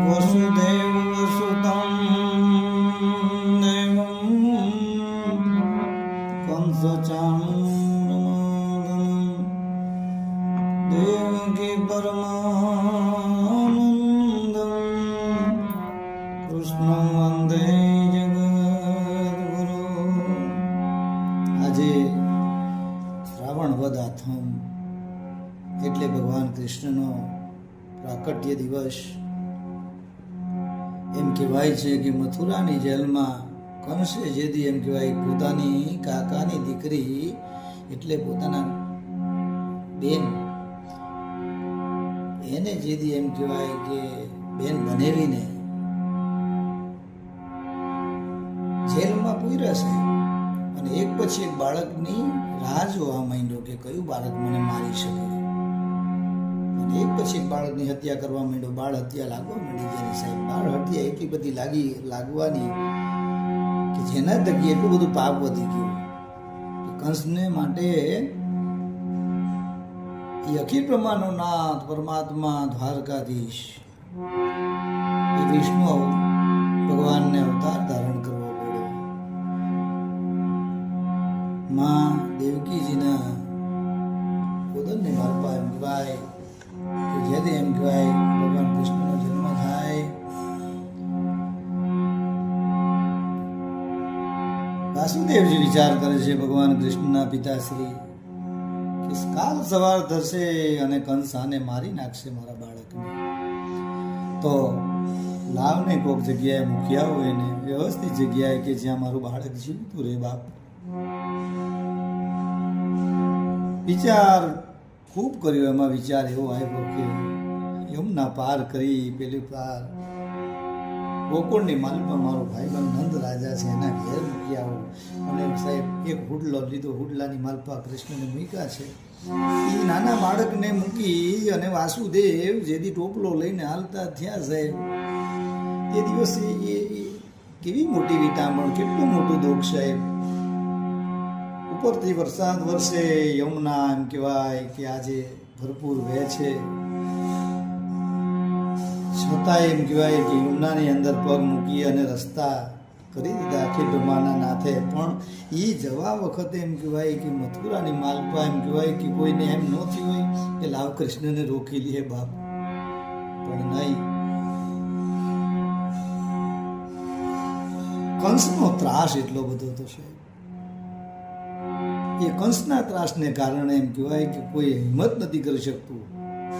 વસુદેવ વસુતમ દેવમ કંસ ચાણૂરમર્દનમ દેવકી પરમાનંદમ કૃષ્ણં વંદે જગદ્ગુરુ. આજે શ્રાવણ વદ આથમ એટલે ભગવાન કૃષ્ણનો પ્રાકટ્ય દિવસ. એમ કહેવાય છે કે મથુરાની જેલમાં કંસે જેદી એમ કહેવાય પોતાની કાકાની દીકરી એટલે પોતાના બેન એને જેદી એમ કહેવાય કે બેન બનેવીને જેલમાં પૂર્યા છે અને એક પછી એક બાળકની રાહ જોવા માંડ્યો કે કયું બાળક મને મારી શકે. એક પછી એક બાળકની હત્યા કરવા માંડ્યો. બાળ હત્યા લાગવા માંડી જેની સાહેબ. બાળ હત્યા એટલી બધી લાગવાની કે જેના થકી એટલું બધું પાપ વધી ગયું કે કંસને માટે એ અખિલ બ્રહ્માંડનો નાથ પરમાત્મા દ્વારકાધીશ એ વિષ્ણુ ભગવાનને અવતાર ધારણ કરવો પડ્યો. માં દેવકીજીના ઉદરને મારપા એમ કહેવાય કે જેથી એમ કહેવાય ભગવાન કૃષ્ણનો જન્મ થાય. વાસુદેવજી વિચાર કરે છે ભગવાન કૃષ્ણના પિતાશ્રી કે કાલ સવાર થશે અને કંસ આને મારી નાખશે મારા બાળકને, તો લાવને કોઈક જગ્યાએ મૂક્યા હોય ને વ્યવસ્થિત જગ્યાએ કે જ્યાં મારું બાળક જીવતું રહે. બાપ વિચાર ખૂબ કર્યો. એમાં વિચાર એવો આવ્યો કે યમુના પાર કરી પેલી પાર ગોકુળની માલમાં મારો ભાઈબંધ નંદ રાજા છે એના ઘેર મૂકી આવો. અને સાહેબ એક હુડલો લીધો, હુડલાની માલપા કૃષ્ણને મૂક્યા છે. એ નાના બાળકને મૂકી અને વાસુદેવ જેથી ટોપલો લઈને હાલતા થયા સાહેબ. તે દિવસે એ કેવી મોટી વિટામણ, કેટલું મોટું દુઃખ સાહેબ. ઉપરથી વરસાદ વરસે, યમુના એમ કહેવાય કે આજે ભરપૂર વહે છે, છતાં એમ કહેવાય કે યમુનાની અંદર પગ મૂકી અને રસ્તા કરી દીધા અખિલ બ્રહ્માંડના નાથે. પણ એ જવા વખતે એમ કહેવાય કે મથુરાની માલપા એમ કહેવાય કે કોઈને એમ ન થયું હોય કે લાવ કૃષ્ણને રોકી લે બાપ, પણ નહીં. કંસનો ત્રાસ એટલો બધો હતો સાહેબ. એ કંસના ત્રાસને કારણે એમ કહેવાય કે કોઈ હિંમત નથી કરી શકતું